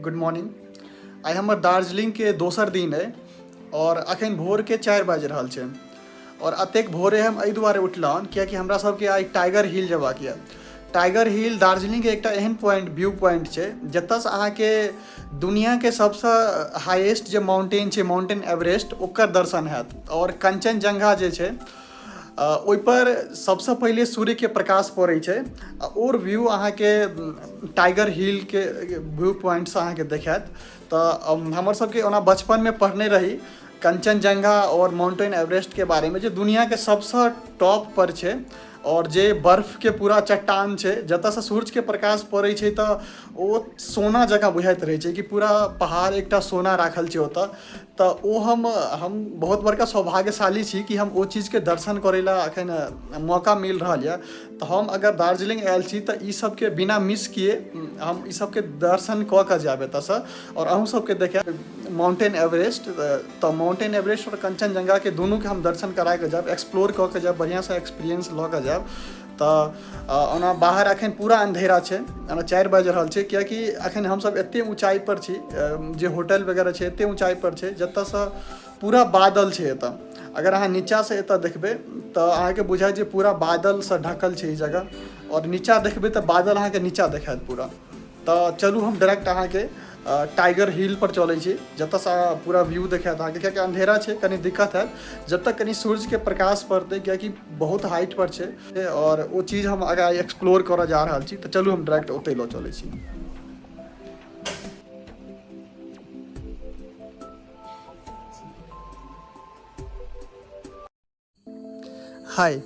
Good morning. आइ हमर दार्जिलिंग के दोसर दिन है और अखन भोर के 4 बाजि रहल छै। और अतेक भोरे हम एहि दुआरे उठलहुँ कियाकि हमरा सबके आइ टाइगर हिल जेबाक यऽ। टाइगर हिल दार्जिलिंग के एकटा एहन व्यू पॉइंट छै जतऽसँ अहाँके दुनिया के सबसँ हाईएस्ट जे माउंटेन छै, माउंटेन एवरेस्ट, ओकर दर्शन हैत। और कंचनजंगा जे छै ओहिपर सबसँ पहिले सूर्यके प्रकाश पड़ै छै और व्यू अहाँके टाइगर हिल के व्यू पॉइंटसँ अहाँके देखायत। तऽ हमर सबके ओना बचपनमे पढ़ने रही कंचनजंगा और माउंटेन एवरेस्ट के बारे में, जो दुनिया के सबसँ टॉप पर छै और जे बर्फ के पूरा चट्टान छै जतऽसँ सूर्य के प्रकाश पड़ै छै तऽ ओ सोना जकाँ बुझाइत रहै छै कि पूरा पहाड़ एकटा सोना राखल छै ओतऽ। तऽ ओ हम बहुत बड़का सौभाग्यशाली छी कि हम ओ चीजके दर्शन करै लए एखन मौका मिल रहल यऽ। तऽ हम अगर दार्जिलिंग आयल छी तऽ ई सबके बिना मिस किए हम ई सबके दर्शन कऽ कऽ जायब एतऽसँ और अहूँ सबके देखायब माउंटेन एवरेस्ट। तऽ माउंटेन एवरेस्ट और कंचनजंगाके दुनूके हम दर्शन करा कऽ जायब, एक्सप्लोर कऽ कऽ जायब, बढ़िआँसँ एक्सपीरियंस लऽ कऽ जायब। तऽ ओना बाहर एखन पूरा अन्धेरा छै, ओना 4 बाजि रहल छै कियाकि एखन हमसब एतेक ऊँचाइपर छी, जे होटल वगैरह छै एतेक ऊँचाइपर छै जतऽसँ पूरा बादल छै एतऽ। अगर अहाँ नीचाँसँ एतऽ देखबै तऽ अहाँके बुझायत जे पूरा बादलसँ ढकल छै ई जगह, और नीचाँ देखबै तऽ बादल अहाँके नीचाँ देखायत पूरा। तऽ चलू हम डायरेक्ट अहाँके टाइगर हिल पर चलै छी जतऽसँ पूरा व्यू देखायत अहाँके, कियाकि अंधेरा छै कनी दिक्कत हैत जब तक कनी सूर्यके प्रकाश पड़तै, कियाकि बहुत हाइट पर छै और ओ चीज हम आगे एक्सप्लोर करऽ जा रहल छी। तऽ चलू हम डायरेक्ट ओतै लऽ चलै छी। हाय,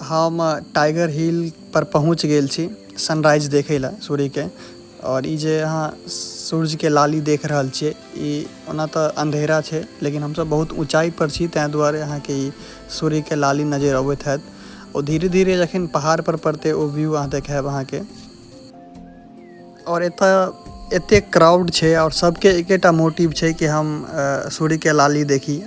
हम टाइगर हिल पर पहुँच गेल छी सनराइज देखै लए सूर्यके। और ई जे अहाँ सूर्यके लाली देख रहल छियै ई ओना तऽ अंधेरा छै लेकिन हमसब बहुत ऊँचाइ पर छी ताहि दुआरे अहाँके ई सूर्यके लाली नजर अबैत हैत। ओ धीरे धीरे जखन पहाड़ पर पड़तै ओ व्यू अहाँ देखायब अहाँके। और एतऽ एतेक क्राउड छै और सबके एकेटा मोटिव छै कि हम सूर्यके लाली देखी।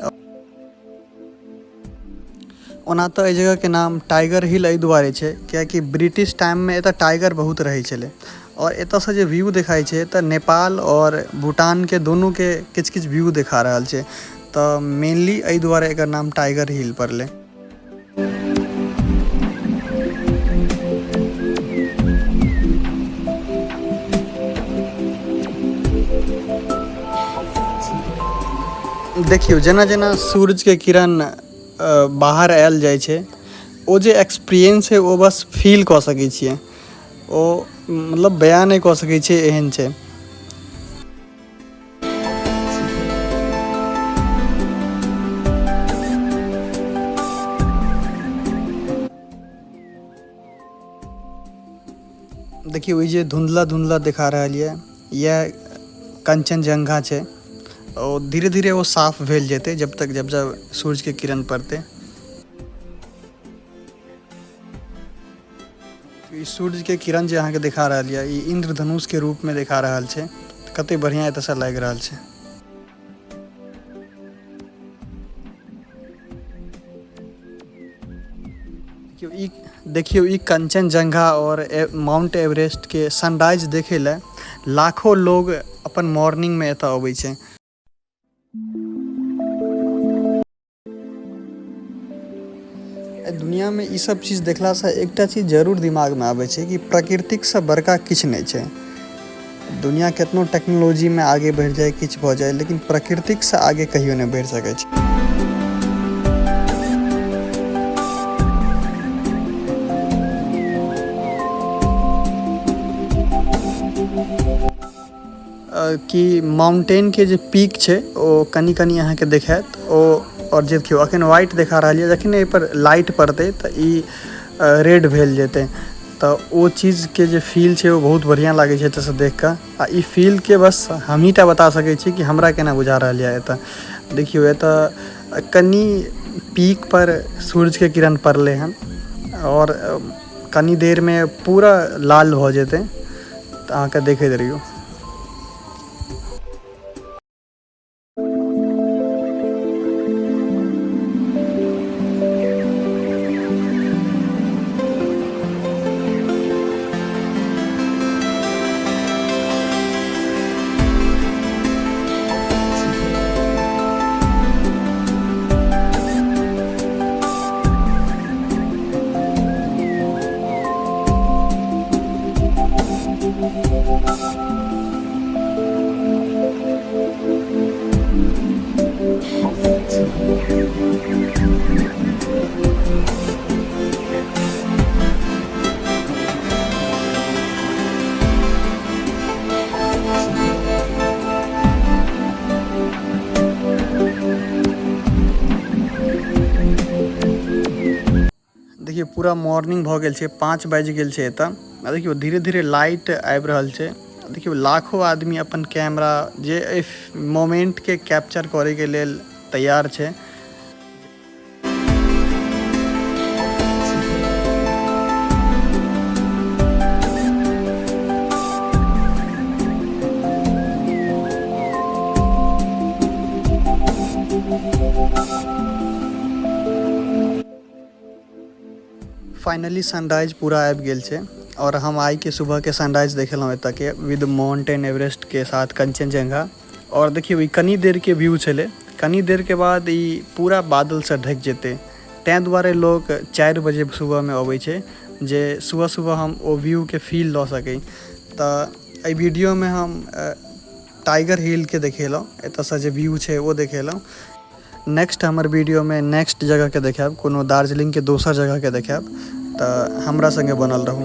ओना तऽ एहि जगहके नाम टाइगर हिल एहि दुआरे छै कियाकि ब्रिटिश टाइममे एतऽ टाइगर बहुत रहै छलै। और एतऽसँ जे व्यू देखाइ छै तऽ नेपाल और भूटानके दुनूके किछु किछु व्यू देखा रहल छै। तऽ मेनली एहि दुआरे एकर नाम टाइगर हिल पड़लै। देखियौ जेना जेना सूर्यके किरण बाहर आयल जाइ छै ओ जे एक्सपीरियंस है ओ बस फील कऽ सकै छियै, ओ मतलब बयान नहि कऽ सकै छियै, एहन छै। देखियौ ई जे धुंधला धुंधला दिखा रहल यऽ कंचनजंगा छै और धीरे धीरे वो साफ भेल जेतै जब जब सूर्यके किरण पड़तै। ई सूर्यके किरण जे अहाँके देखा रहल यऽ ई इंद्रधनुषके रूपमे देखा रहल छै। कते बढ़िआँ एतऽसँ लागि रहल छै। देखियौ ई कंचनजंगा और माउंट एवरेस्टके सनराइज देखै लए लाखों लोग अपन मॉर्निंगमे एतऽ अबै छै। दुनियामे ई सब चीज देखलासँ एकटा चीज जरूर दिमागमे आबै छै कि प्रकृतिकसँ बड़का किछु नहि छै। दुनिया केतनो टेक्नोलॉजीमे आगे बढ़ि जाए, किछु भऽ जाए, लेकिन प्रकृतिकसँ आगे कहियो नहि बढ़ि सकै छै। कि माउंटेनके जे पीक छै ओ कनि कनि अहाँके देखायत ओ। और जे देखियौ एखन वाइट देखा रहल यऽ, जखन एहिपर लाइट पड़तै तऽ ई रेड भेल जेतै। तऽ ओ चीजके जे फील छै ओ बहुत बढ़िआँ लागै छै एतऽसँ देख कऽ। आ ई फीलके बस हमही टा बता सकै छी कि हमरा केना बुझा रहल यऽ एतऽ। देखियौ एतऽ कनि पीक पर सूर्यके किरण पड़लै हन और कनि देरमे पूरा लाल भऽ जेतै, तऽ अहाँके देखैत रहियौ। पूरा मॉर्निंग भ गेल छै, 5 बाजि गेल छै एतऽ। देखियो धीरे धीरे लाइट आबि रहल छै। देखियो लाखों आदमी अपन कैमरा जे मोमेंट के कैप्चर करे के लेल तैयार छै। फाइनली सनराइज पूरा आबि गेल छै और हम आई के सुबह के सनराइज देखेलहुँ एतऽ के विद माउंटेन एवरेस्ट के साथ कंचनजंगा। और देखियो ई कनी देर के व्यू छले, कनी देर के बाद ई पूरा बादल से ढक जेते। तैं दुआरे लोग 4 बजे सुबह में अबै छै जे सुबह सुबह हम ओ व्यू के फील ल सकी। तऽ एहि वीडियो में हम टाइगर हिल के देखेलहुँ, एतऽ से जे व्यू छै वो देखेलहुँ। नेक्स्ट हमर वीडियो में नेक्स्ट जगह के देखाब, कोनो दार्जिलिंग के दोसर जगह के देखाब। तऽ हमरा संगे बनल रहू।